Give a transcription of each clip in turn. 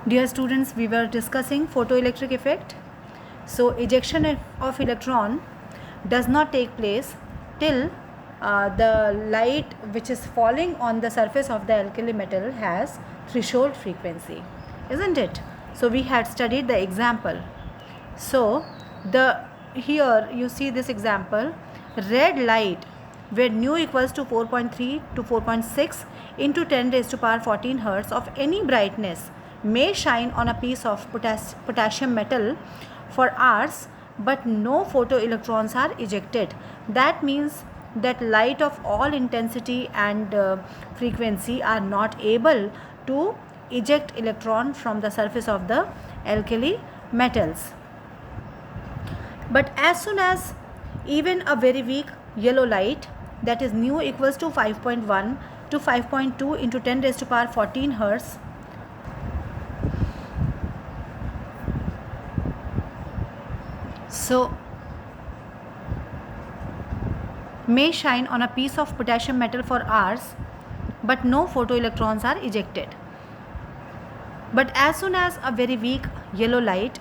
Dear students, we were discussing photoelectric effect. So ejection of electron does not take place till the light which is falling on the surface of the alkali metal has threshold frequency, isn't it? So we had studied the example. So here you see this example, red light where nu equals to 4.3 to 4.6 into 10 raised to power 14 hertz of any brightness may shine on a piece of potassium metal for hours, but no photoelectrons are ejected. That means that light of all intensity and frequency are not able to eject electron from the surface of the alkali metals. But as soon as even a very weak yellow light, that is nu equals to 5.1 to 5.2 into 10 raised to power 14 hertz, so may shine on a piece of potassium metal for hours, but no photoelectrons are ejected. But as soon as a very weak yellow light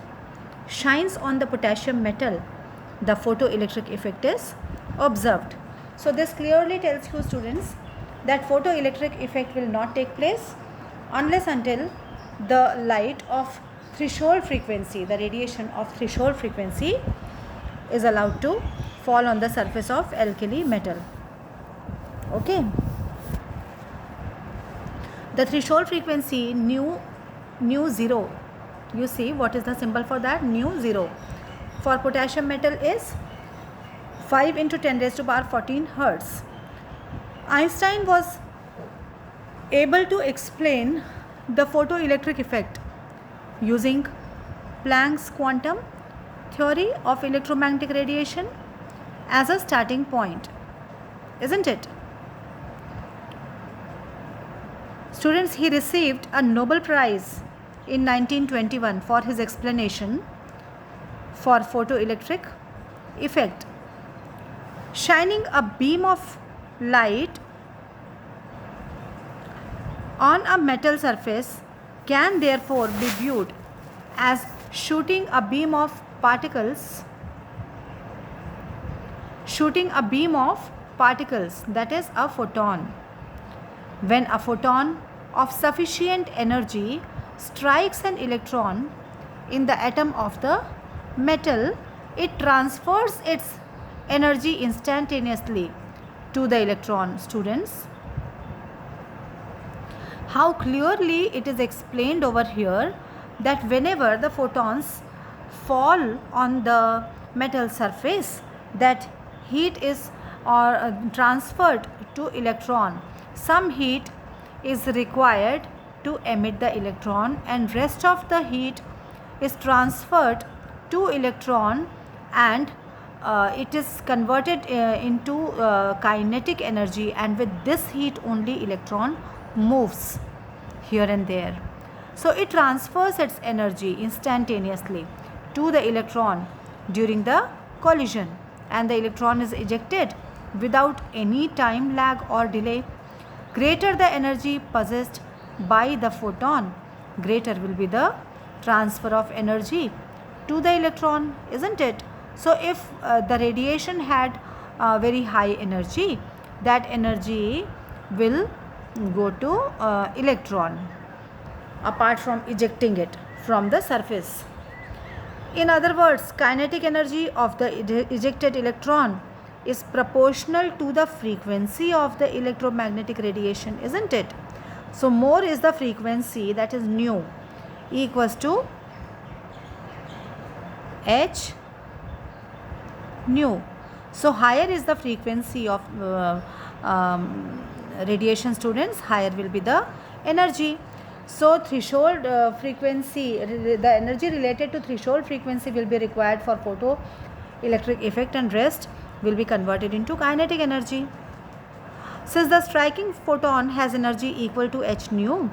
shines on the potassium metal, the photoelectric effect is observed. So this clearly tells you, students, that photoelectric effect will not take place unless until the light of threshold frequency, the radiation of threshold frequency, is allowed to fall on the surface of alkali metal. Okay. The threshold frequency nu 0, you see what is the symbol for that? Nu 0 for potassium metal is 5 into 10 raised to power 14 hertz. Einstein was able to explain the photoelectric effect using Planck's quantum theory of electromagnetic radiation as a starting point, isn't it? Students, he received a Nobel Prize in 1921 for his explanation for photoelectric effect. Shining a beam of light on a metal surface can therefore be viewed as shooting a beam of particles, that is a photon. When a photon of sufficient energy strikes an electron in the atom of the metal, it transfers its energy instantaneously to the electron. Students, how clearly it is explained over here that whenever the photons fall on the metal surface, that heat is transferred to electron. Some heat is required to emit the electron, and rest of the heat is transferred to electron, and it is converted into kinetic energy, and with this heat only electron moves here and there. So it transfers its energy instantaneously to the electron during the collision, and the electron is ejected without any time lag or delay. Greater the energy possessed by the photon, greater will be the transfer of energy to the electron, isn't it? So if the radiation had very high energy, that energy will go to electron apart from ejecting it from the surface. In other words, kinetic energy of the ejected electron is proportional to the frequency of the electromagnetic radiation, isn't it? So more is the frequency, that is nu equals to h nu. So higher is the frequency of radiation, students, higher will be the energy. So threshold frequency, the energy related to threshold frequency will be required for photoelectric effect, and rest will be converted into kinetic energy. Since the striking photon has energy equal to h nu,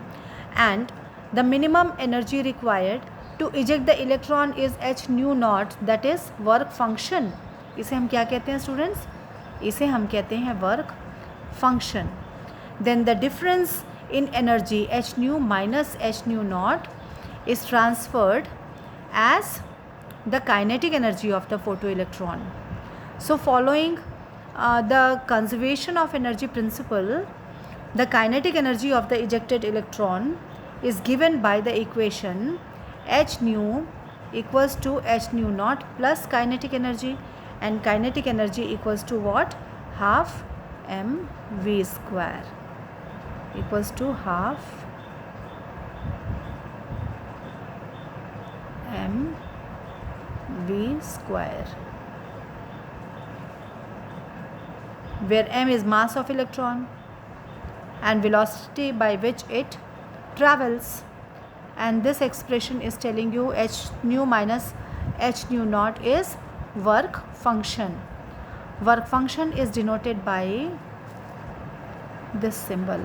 and the minimum energy required to eject the electron is h nu naught, that is work function. इसे हम क्या कहते हैं students? इसे हम कहते हैं work function. Then the difference in energy h nu minus h nu naught is transferred as the kinetic energy of the photoelectron. So following the conservation of energy principle, the kinetic energy of the ejected electron is given by the equation h nu equals to h nu naught plus kinetic energy, and kinetic energy equals to what? Half mv square, equals to half mv square, where m is mass of electron and velocity by which it travels, and this expression is telling you h nu minus h nu naught is work function. Work function is denoted by this symbol.